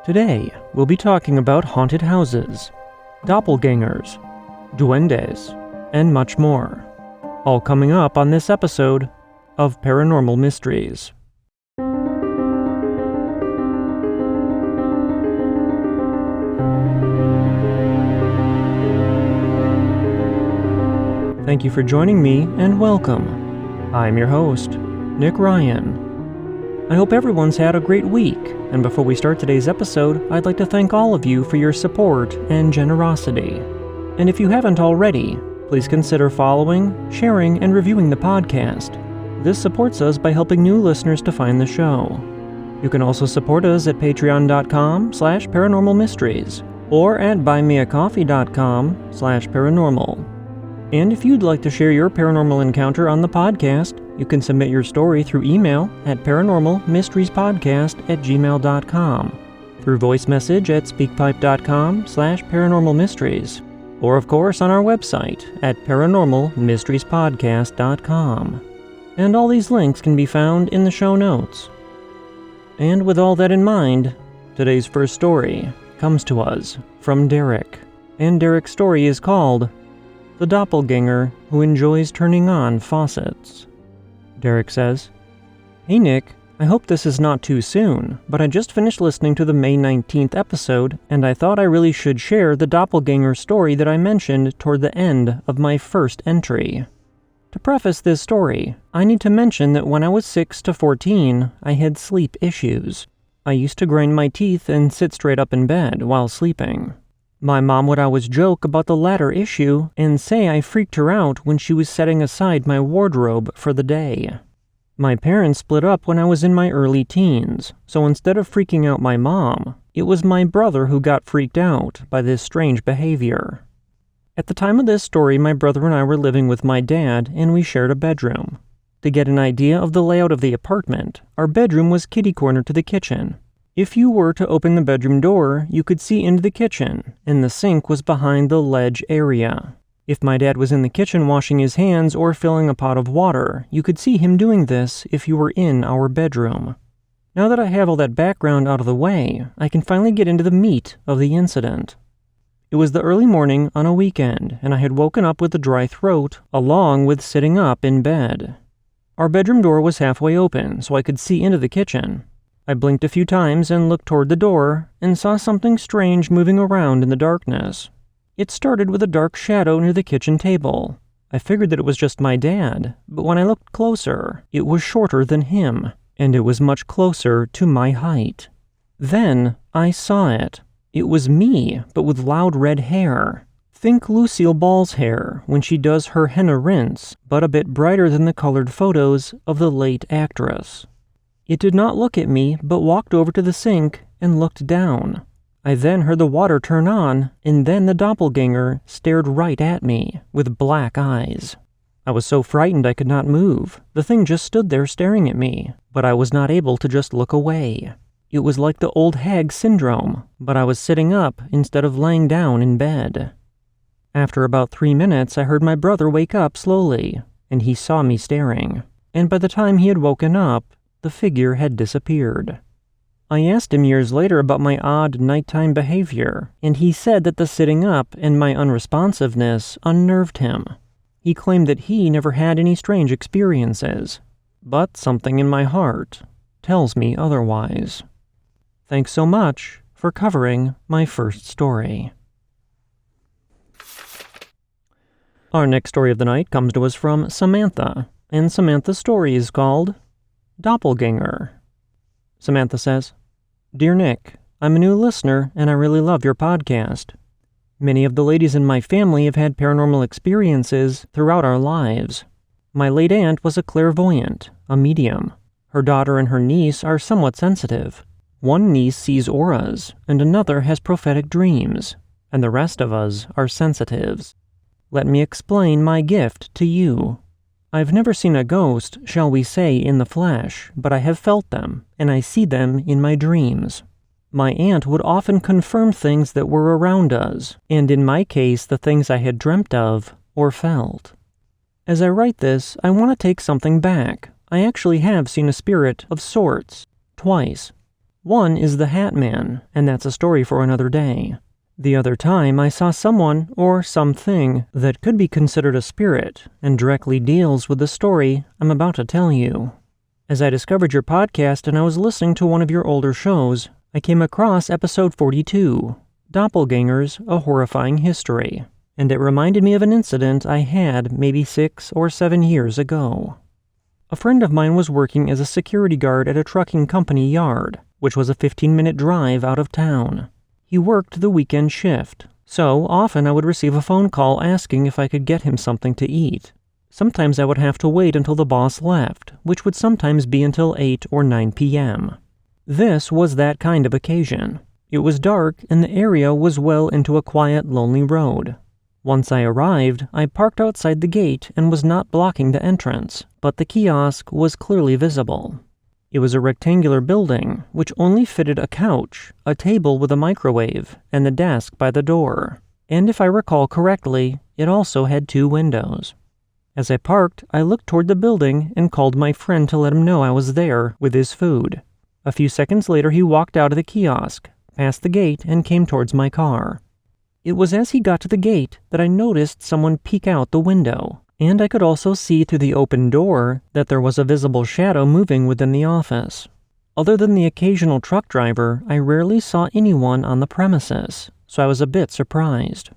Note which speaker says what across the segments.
Speaker 1: Today, we'll be talking about haunted houses, doppelgangers, duendes, and much more. All coming up on this episode of Paranormal Mysteries. Thank you for joining me, and welcome. I'm your host, Nick Ryan. I hope everyone's had a great week, and before we start today's episode, I'd like to thank all of you for your support and generosity. And if you haven't already, please consider following, sharing, and reviewing the podcast. This supports us by helping new listeners to find the show. You can also support us at patreon.com/paranormalmysteries or at buymeacoffee.com/paranormal. And if you'd like to share your paranormal encounter on the podcast, you can submit your story through email at paranormalmysteriespodcast@gmail.com, through voice message at speakpipe.com/paranormalmysteries, or of course on our website at paranormalmysteriespodcast.com. And all these links can be found in the show notes. And with all that in mind, today's first story comes to us from Derek. And Derek's story is called The Doppelganger Who Enjoys Turning On Faucets. Derek says, "Hey Nick, I hope this is not too soon, but I just finished listening to the May 19th episode, and I thought I really should share the doppelganger story that I mentioned toward the end of my first entry. To preface this story, I need to mention that when I was 6 to 14, I had sleep issues. I used to grind my teeth and sit straight up in bed while sleeping. My mom would always joke about the latter issue and say I freaked her out when she was setting aside my wardrobe for the day. My parents split up when I was in my early teens, so instead of freaking out my mom, it was my brother who got freaked out by this strange behavior. At the time of this story, my brother and I were living with my dad, and we shared a bedroom. To get an idea of the layout of the apartment, our bedroom was kitty-corner to the kitchen. If you were to open the bedroom door, you could see into the kitchen, and the sink was behind the ledge area. If my dad was in the kitchen washing his hands or filling a pot of water, you could see him doing this if you were in our bedroom. Now that I have all that background out of the way, I can finally get into the meat of the incident. It was the early morning on a weekend, and I had woken up with a dry throat, along with sitting up in bed. Our bedroom door was halfway open, so I could see into the kitchen. I blinked a few times and looked toward the door, and saw something strange moving around in the darkness. It started with a dark shadow near the kitchen table. I figured that it was just my dad, but when I looked closer, it was shorter than him, and it was much closer to my height. Then I saw it. It was me, but with loud red hair. Think Lucille Ball's hair when she does her henna rinse, but a bit brighter than the colored photos of the late actress. It did not look at me, but walked over to the sink and looked down. I then heard the water turn on, and then the doppelganger stared right at me, with black eyes. I was so frightened I could not move. The thing just stood there staring at me, but I was not able to just look away. It was like the old hag syndrome, but I was sitting up instead of laying down in bed. After about 3 minutes, I heard my brother wake up slowly, and he saw me staring. And by the time he had woken up, the figure had disappeared. I asked him years later about my odd nighttime behavior, and he said that the sitting up and my unresponsiveness unnerved him. He claimed that he never had any strange experiences, but something in my heart tells me otherwise. Thanks so much for covering my first story. Our next story of the night comes to us from Samantha, and Samantha's story is called Doppelganger. Samantha says, "Dear Nick, I'm a new listener and I really love your podcast. Many of the ladies in my family have had paranormal experiences throughout our lives. My late aunt was a clairvoyant, a medium. Her daughter and her niece are somewhat sensitive. One niece sees auras, and another has prophetic dreams, and the rest of us are sensitives. Let me explain my gift to you. I've never seen a ghost, shall we say, in the flesh, but I have felt them, and I see them in my dreams. My aunt would often confirm things that were around us, and in my case, the things I had dreamt of or felt. As I write this, I want to take something back, I actually have seen a spirit of sorts, twice. One is the Hat Man, and that's a story for another day. The other time I saw someone, or something, that could be considered a spirit, and directly deals with the story I'm about to tell you. As I discovered your podcast and I was listening to one of your older shows, I came across episode 42, Doppelgangers, A Horrifying History, and it reminded me of an incident I had maybe 6 or 7 years ago. A friend of mine was working as a security guard at a trucking company yard, which was a 15-minute drive out of town. He worked the weekend shift, so often I would receive a phone call asking if I could get him something to eat. Sometimes I would have to wait until the boss left, which would sometimes be until 8 or 9 p.m. This was that kind of occasion. It was dark and the area was well into a quiet, lonely road. Once I arrived, I parked outside the gate and was not blocking the entrance, but the kiosk was clearly visible. It was a rectangular building, which only fitted a couch, a table with a microwave, and the desk by the door. And if I recall correctly, it also had 2 windows. As I parked, I looked toward the building and called my friend to let him know I was there with his food. A few seconds later, he walked out of the kiosk, past the gate, and came towards my car. It was as he got to the gate that I noticed someone peek out the window, and I could also see through the open door that there was a visible shadow moving within the office. Other than the occasional truck driver, I rarely saw anyone on the premises, so I was a bit surprised.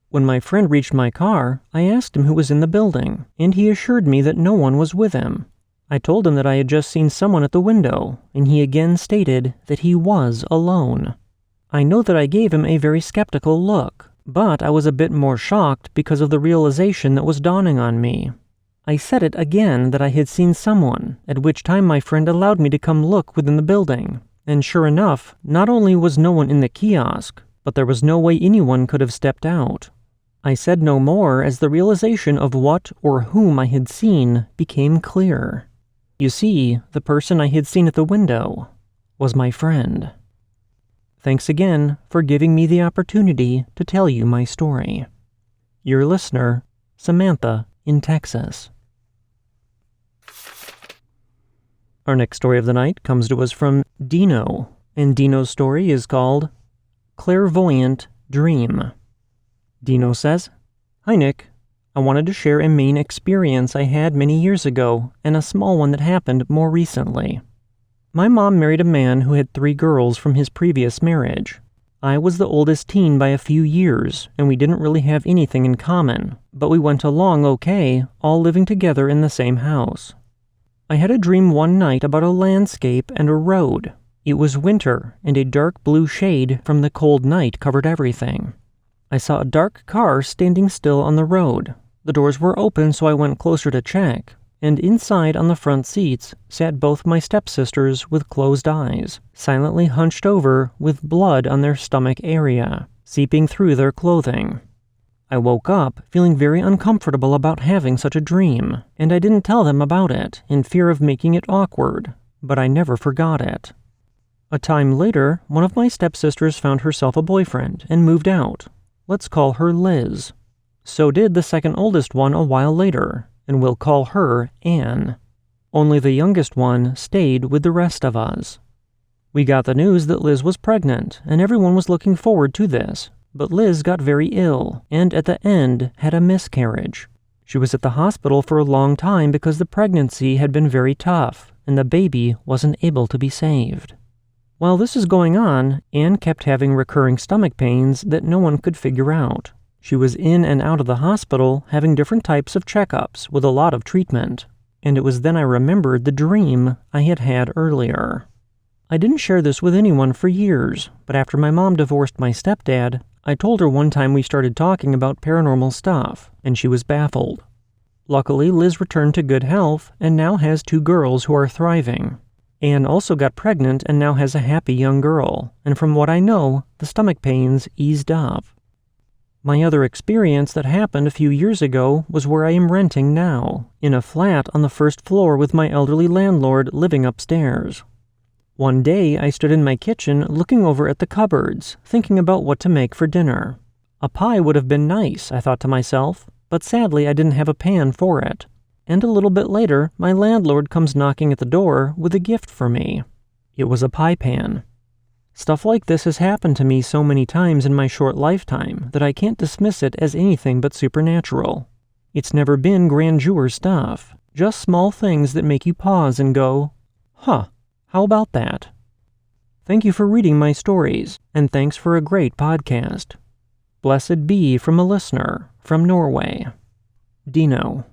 Speaker 1: When my friend reached my car, I asked him who was in the building, and he assured me that no one was with him. I told him that I had just seen someone at the window, and he again stated that he was alone. I know that I gave him a very skeptical look, but I was a bit more shocked because of the realization that was dawning on me. I said it again that I had seen someone, at which time my friend allowed me to come look within the building, and sure enough, not only was no one in the kiosk, but there was no way anyone could have stepped out. I said no more as the realization of what or whom I had seen became clear. You see, the person I had seen at the window was my friend. Thanks again for giving me the opportunity to tell you my story. Your listener, Samantha in Texas. Our next story of the night comes to us from Dino, and Dino's story is called Clairvoyant Dream. Dino says, "Hi Nick, I wanted to share a main experience I had many years ago and a small one that happened more recently. My mom married a man who had 3 girls from his previous marriage. I was the oldest teen by a few years, and we didn't really have anything in common, but we went along okay, all living together in the same house. I had a dream one night about a landscape and a road. It was winter, and a dark blue shade from the cold night covered everything. I saw a dark car standing still on the road. The doors were open, so I went closer to check, and inside on the front seats sat both my stepsisters with closed eyes, silently hunched over with blood on their stomach area, seeping through their clothing. I woke up feeling very uncomfortable about having such a dream, and I didn't tell them about it in fear of making it awkward, but I never forgot it. A time later, one of my stepsisters found herself a boyfriend and moved out. Let's call her Liz. So did the second oldest one a while later, and we'll call her Anne. Only the youngest one stayed with the rest of us. We got the news that Liz was pregnant, and everyone was looking forward to this, but Liz got very ill, and at the end had a miscarriage. She was at the hospital for a long time because the pregnancy had been very tough, and the baby wasn't able to be saved. While this is going on, Anne kept having recurring stomach pains that no one could figure out. She was in and out of the hospital, having different types of checkups with a lot of treatment. And it was then I remembered the dream I had had earlier. I didn't share this with anyone for years, but after my mom divorced my stepdad, I told her one time we started talking about paranormal stuff, and she was baffled. Luckily, Liz returned to good health and now has 2 girls who are thriving. Anne also got pregnant and now has a happy young girl, and from what I know, the stomach pains eased up. My other experience that happened a few years ago was where I am renting now, in a flat on the first floor with my elderly landlord living upstairs. One day, I stood in my kitchen looking over at the cupboards, thinking about what to make for dinner. A pie would have been nice, I thought to myself, but sadly I didn't have a pan for it. and a little bit later, my landlord comes knocking at the door with a gift for me. It was a pie pan. Stuff like this has happened to me so many times in my short lifetime that I can't dismiss it as anything but supernatural. It's never been grandeur stuff, just small things that make you pause and go, huh, how about that? Thank you for reading my stories, and thanks for a great podcast. Blessed be from a listener from Norway. Dino.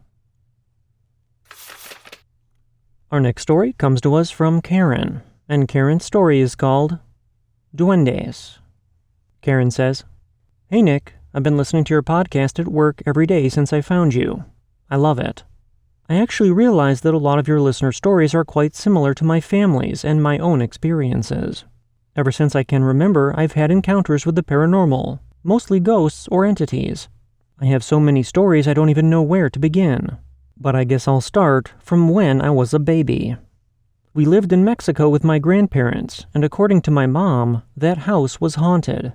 Speaker 1: Our next story comes to us from Karen, and Karen's story is called Duendes. Karen says, "Hey Nick, I've been listening to your podcast at work every day since I found you. I love it. I actually realized that a lot of your listener stories are quite similar to my family's and my own experiences. Ever since I can remember, I've had encounters with the paranormal, mostly ghosts or entities. I have so many stories I don't even know where to begin, but I guess I'll start from when I was a baby. We lived in Mexico with my grandparents, and according to my mom, that house was haunted.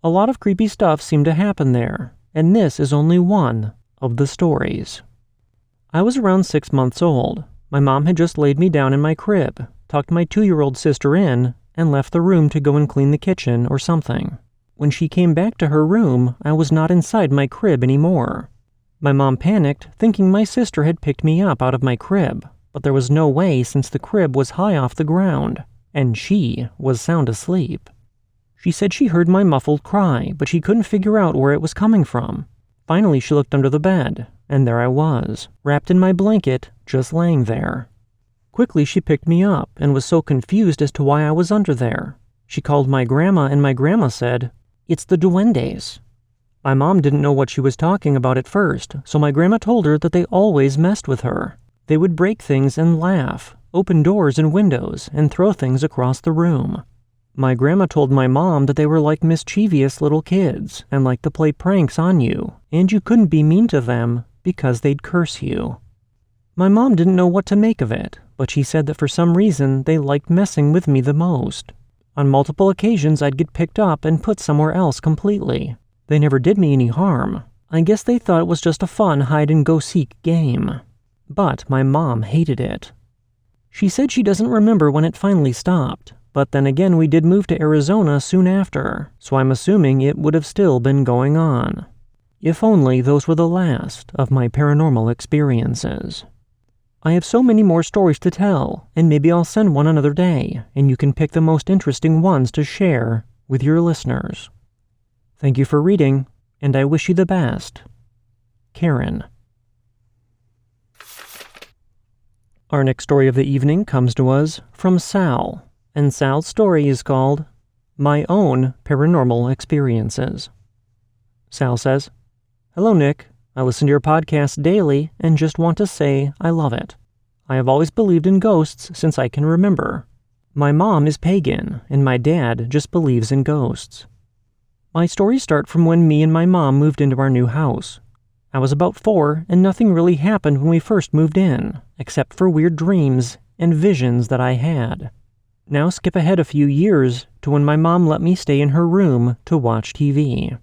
Speaker 1: A lot of creepy stuff seemed to happen there, and this is only one of the stories. I was around 6 months old. My mom had just laid me down in my crib, tucked my 2-year-old sister in, and left the room to go and clean the kitchen or something. When she came back to her room, I was not inside my crib anymore. My mom panicked, thinking my sister had picked me up out of my crib, but there was no way since the crib was high off the ground, and she was sound asleep. She said she heard my muffled cry, but she couldn't figure out where it was coming from. Finally, she looked under the bed, and there I was, wrapped in my blanket, just laying there. Quickly, she picked me up and was so confused as to why I was under there. She called my grandma, and my grandma said, "It's the Duendes." My mom didn't know what she was talking about at first, so my grandma told her that they always messed with her. They would break things and laugh, open doors and windows, and throw things across the room. My grandma told my mom that they were like mischievous little kids and liked to play pranks on you, and you couldn't be mean to them because they'd curse you. My mom didn't know what to make of it, but she said that for some reason they liked messing with me the most. On multiple occasions I'd get picked up and put somewhere else completely. They never did me any harm. I guess they thought it was just a fun hide-and-go-seek game. But my mom hated it. She said she doesn't remember when it finally stopped, but then again we did move to Arizona soon after, so I'm assuming it would have still been going on. If only those were the last of my paranormal experiences. I have so many more stories to tell, and maybe I'll send one another day, and you can pick the most interesting ones to share with your listeners. Thank you for reading, and I wish you the best. Karen. Our next story of the evening comes to us from Sal, and Sal's story is called My Own Paranormal Experiences. Sal says, "Hello, Nick. I listen to your podcast daily and just want to say I love it. I have always believed in ghosts since I can remember. My mom is pagan, and my dad just believes in ghosts. My stories start from when me and my mom moved into our new house. I was about 4, and nothing really happened when we first moved in, except for weird dreams and visions that I had. Now skip ahead a few years to when my mom let me stay in her room to watch TV.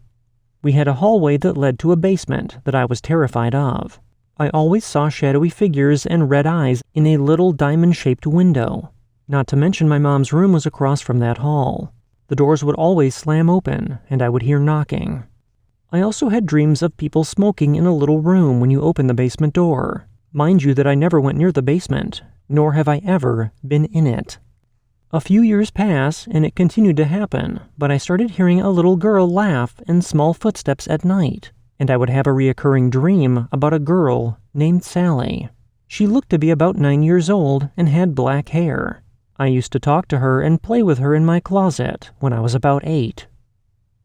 Speaker 1: We had a hallway that led to a basement that I was terrified of. I always saw shadowy figures and red eyes in a little diamond-shaped window. Not to mention my mom's room was across from that hall. The doors would always slam open, and I would hear knocking. I also had dreams of people smoking in a little room when you open the basement door. Mind you that I never went near the basement, nor have I ever been in it. A few years pass, and it continued to happen, but I started hearing a little girl laugh and small footsteps at night, and I would have a reoccurring dream about a girl named Sally. She looked to be about 9 years old and had black hair. I used to talk to her and play with her in my closet when I was about 8.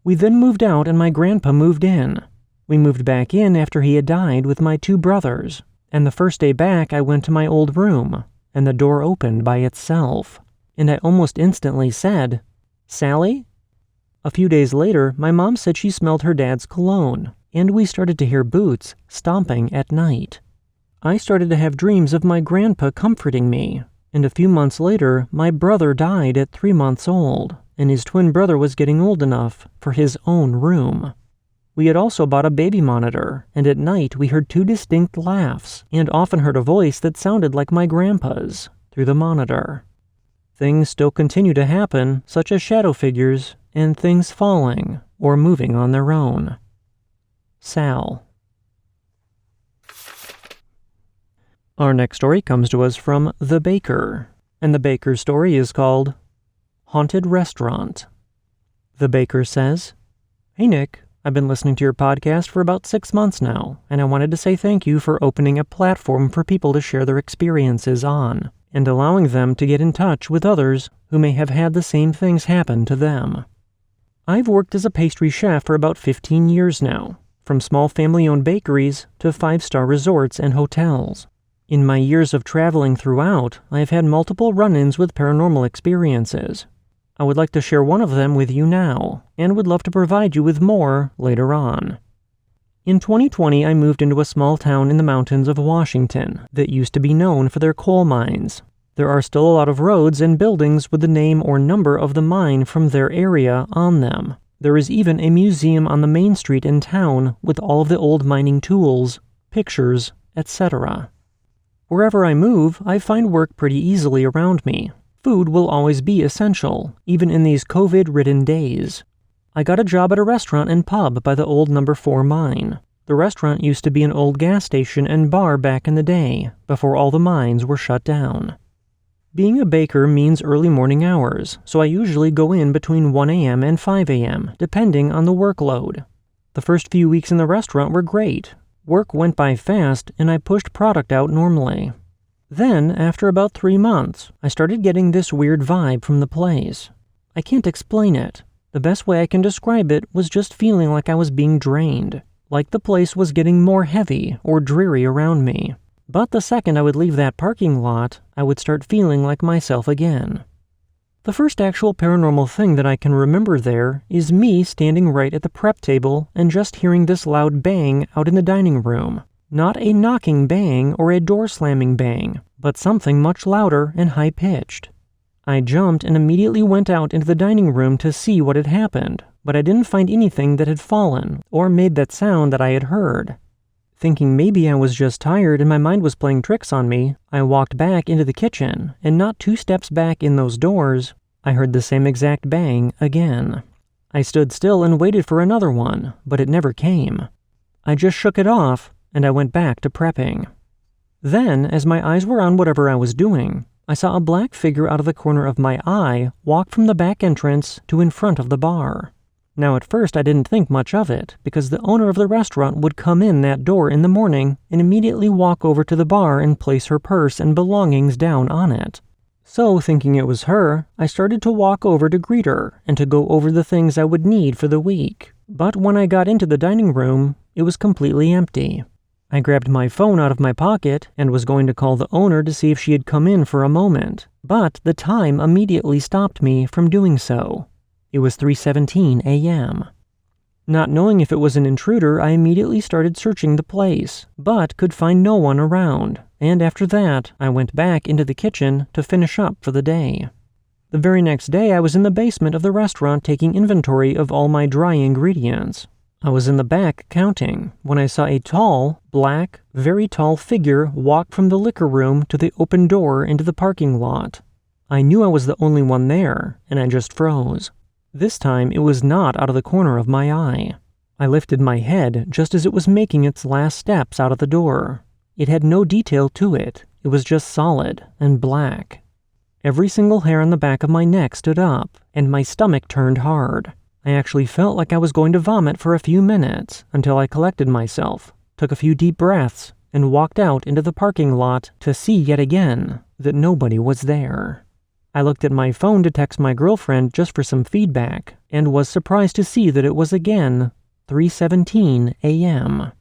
Speaker 1: We then moved out and my grandpa moved in. We moved back in after he had died with my 2 brothers, and the first day back I went to my old room, and the door opened by itself. And I almost instantly said, "Sally?" A few days later, my mom said she smelled her dad's cologne, and we started to hear boots stomping at night. I started to have dreams of my grandpa comforting me, and a few months later, my brother died at 3 months old, and his twin brother was getting old enough for his own room. We had also bought a baby monitor, and at night we heard 2 distinct laughs, and often heard a voice that sounded like my grandpa's through the monitor. Things still continue to happen, such as shadow figures, and things falling or moving on their own. Sal. Our next story comes to us from The Baker, and the Baker's story is called Haunted Restaurant. The Baker says, "Hey Nick, I've been listening to your podcast for about 6 months now, and I wanted to say thank you for opening a platform for people to share their experiences on, and allowing them to get in touch with others who may have had the same things happen to them. I've worked as a pastry chef for about 15 years now, from small family-owned bakeries to 5-star resorts and hotels. In my years of traveling throughout, I have had multiple run-ins with paranormal experiences. I would like to share one of them with you now, and would love to provide you with more later on. In 2020, I moved into a small town in the mountains of Washington that used to be known for their coal mines. There are still a lot of roads and buildings with the name or number of the mine from their area on them. There is even a museum on the main street in town with all of the old mining tools, pictures, etc. Wherever I move, I find work pretty easily around me. Food will always be essential, even in these COVID-ridden days. I got a job at a restaurant and pub by the old number 4 mine. The restaurant used to be an old gas station and bar back in the day, before all the mines were shut down. Being a baker means early morning hours, so I usually go in between 1 a.m. and 5 a.m., depending on the workload. The first few weeks in the restaurant were great. Work went by fast, and I pushed product out normally. Then, after about 3 months, I started getting this weird vibe from the place. I can't explain it. The best way I can describe it was just feeling like I was being drained, like the place was getting more heavy or dreary around me. But the second I would leave that parking lot, I would start feeling like myself again. The first actual paranormal thing that I can remember there is me standing right at the prep table and just hearing this loud bang out in the dining room. Not a knocking bang or a door slamming bang, but something much louder and high-pitched. I jumped and immediately went out into the dining room to see what had happened, but I didn't find anything that had fallen or made that sound that I had heard. Thinking maybe I was just tired and my mind was playing tricks on me, I walked back into the kitchen, and not 2 steps back in those doors, I heard the same exact bang again. I stood still and waited for another one, but it never came. I just shook it off, and I went back to prepping. Then, as my eyes were on whatever I was doing, I saw a black figure out of the corner of my eye walk from the back entrance to in front of the bar. Now at first I didn't think much of it, because the owner of the restaurant would come in that door in the morning and immediately walk over to the bar and place her purse and belongings down on it. So, thinking it was her, I started to walk over to greet her and to go over the things I would need for the week. But when I got into the dining room, it was completely empty. I grabbed my phone out of my pocket and was going to call the owner to see if she had come in for a moment, but the time immediately stopped me from doing so. It was 3:17 a.m. Not knowing if it was an intruder, I immediately started searching the place, but could find no one around, and after that, I went back into the kitchen to finish up for the day. The very next day, I was in the basement of the restaurant taking inventory of all my dry ingredients. I was in the back counting when I saw a tall, black, very tall figure walk from the liquor room to the open door into the parking lot. I knew I was the only one there, and I just froze. This time, it was not out of the corner of my eye. I lifted my head just as it was making its last steps out of the door. It had no detail to it. It was just solid and black. Every single hair on the back of my neck stood up, and my stomach turned hard. I actually felt like I was going to vomit for a few minutes until I collected myself, took a few deep breaths, and walked out into the parking lot to see yet again that nobody was there. I looked at my phone to text my girlfriend just for some feedback, and was surprised to see that it was again 3:17 a.m.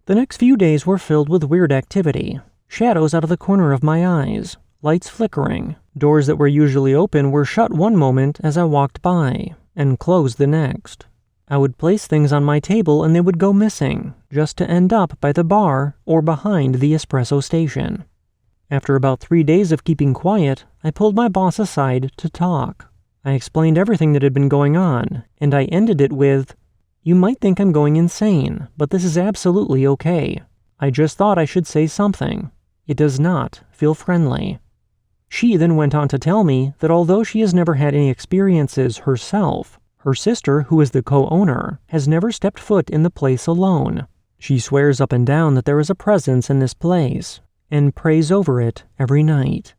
Speaker 1: The next few days were filled with weird activity. Shadows out of the corner of my eyes, lights flickering, doors that were usually open were shut one moment as I walked by, and closed the next. I would place things on my table and they would go missing, just to end up by the bar or behind the espresso station. After about 3 days of keeping quiet, I pulled my boss aside to talk. I explained everything that had been going on, and I ended it with, You might think I'm going insane, but this is absolutely okay. I just thought I should say something. It does not feel friendly." She then went on to tell me that although she has never had any experiences herself, her sister, who is the co-owner, has never stepped foot in the place alone. She swears up and down that there is a presence in this place, and prays over it every night.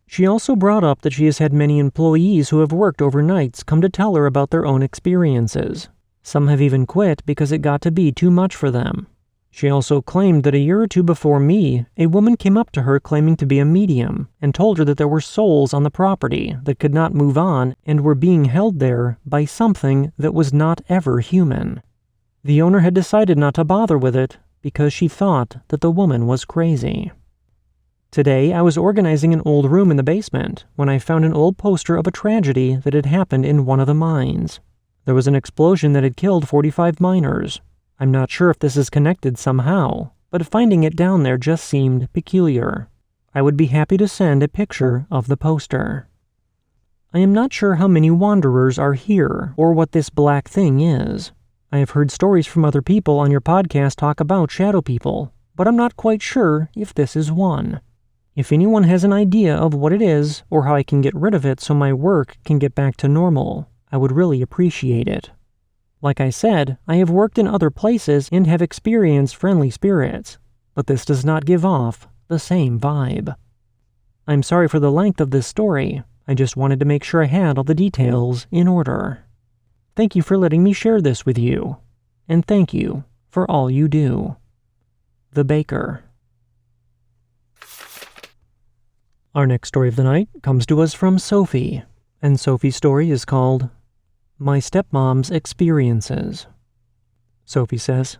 Speaker 1: She also brought up that she has had many employees who have worked overnights come to tell her about their own experiences. Some have even quit because it got to be too much for them. She also claimed that a year or two before me, a woman came up to her claiming to be a medium and told her that there were souls on the property that could not move on and were being held there by something that was not ever human. The owner had decided not to bother with it because she thought that the woman was crazy. Today, I was organizing an old room in the basement when I found an old poster of a tragedy that had happened in one of the mines. There was an explosion that had killed 45 miners. I'm not sure if this is connected somehow, but finding it down there just seemed peculiar. I would be happy to send a picture of the poster. I am not sure how many wanderers are here or what this black thing is. I have heard stories from other people on your podcast talk about shadow people, but I'm not quite sure if this is one. If anyone has an idea of what it is or how I can get rid of it so my work can get back to normal, I would really appreciate it. Like I said, I have worked in other places and have experienced friendly spirits, but this does not give off the same vibe. I'm sorry for the length of this story. I just wanted to make sure I had all the details in order. Thank you for letting me share this with you, and thank you for all you do. The Baker. Our next story of the night comes to us from Sophie, and Sophie's story is called My Stepmom's Experiences. Sophie says,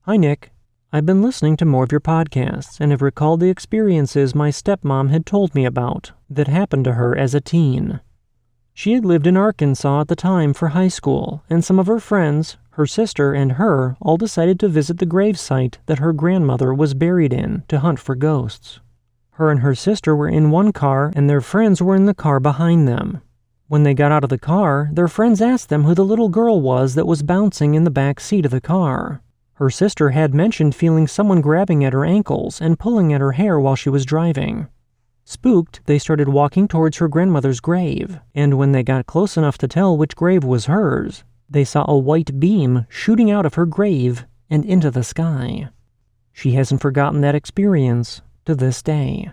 Speaker 1: "Hi Nick, I've been listening to more of your podcasts and have recalled the experiences my stepmom had told me about that happened to her as a teen. She had lived in Arkansas at the time for high school, and some of her friends, her sister and her, all decided to visit the gravesite that her grandmother was buried in to hunt for ghosts. Her and her sister were in one car and their friends were in the car behind them. When they got out of the car, their friends asked them who the little girl was that was bouncing in the back seat of the car. Her sister had mentioned feeling someone grabbing at her ankles and pulling at her hair while she was driving. Spooked, they started walking towards her grandmother's grave, and when they got close enough to tell which grave was hers, they saw a white beam shooting out of her grave and into the sky. She hasn't forgotten that experience to this day.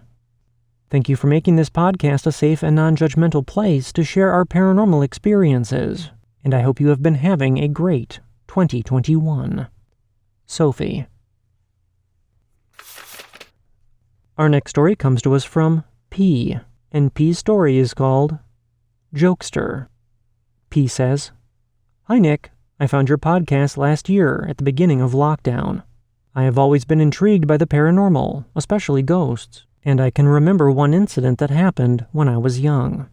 Speaker 1: Thank you for making this podcast a safe and non-judgmental place to share our paranormal experiences, and I hope you have been having a great 2021. Sophie." Our next story comes to us from P, and P's story is called Jokester. P says, "Hi Nick, I found your podcast last year at the beginning of lockdown. I have always been intrigued by the paranormal, especially ghosts, and I can remember one incident that happened when I was young.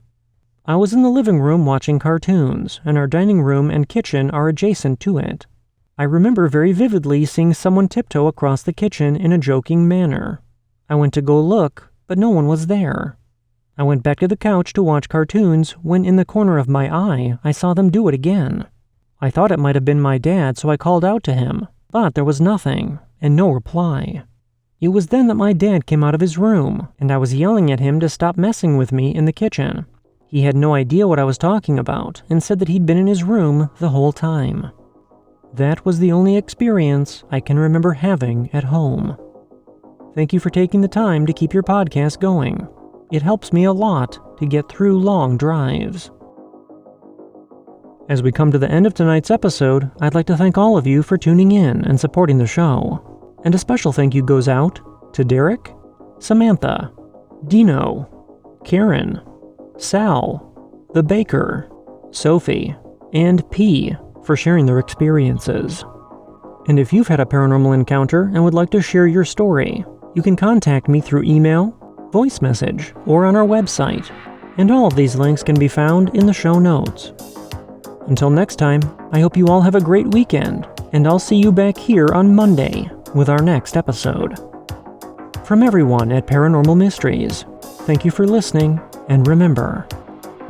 Speaker 1: I was in the living room watching cartoons, and our dining room and kitchen are adjacent to it. I remember very vividly seeing someone tiptoe across the kitchen in a joking manner. I went to go look, but no one was there. I went back to the couch to watch cartoons when in the corner of my eye, I saw them do it again. I thought it might have been my dad, so I called out to him, but there was nothing, and no reply. It was then that my dad came out of his room, and I was yelling at him to stop messing with me in the kitchen. He had no idea what I was talking about, and said that he'd been in his room the whole time. That was the only experience I can remember having at home. Thank you for taking the time to keep your podcast going. It helps me a lot to get through long drives." As we come to the end of tonight's episode, I'd like to thank all of you for tuning in and supporting the show. And a special thank you goes out to Derek, Samantha, Dino, Karen, Sal, The Baker, Sophie, and P for sharing their experiences. And if you've had a paranormal encounter and would like to share your story, you can contact me through email, voice message, or on our website, and all of these links can be found in the show notes. Until next time, I hope you all have a great weekend, and I'll see you back here on Monday with our next episode. From everyone at Paranormal Mysteries, thank you for listening, and remember,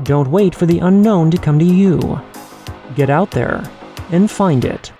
Speaker 1: don't wait for the unknown to come to you. Get out there and find it.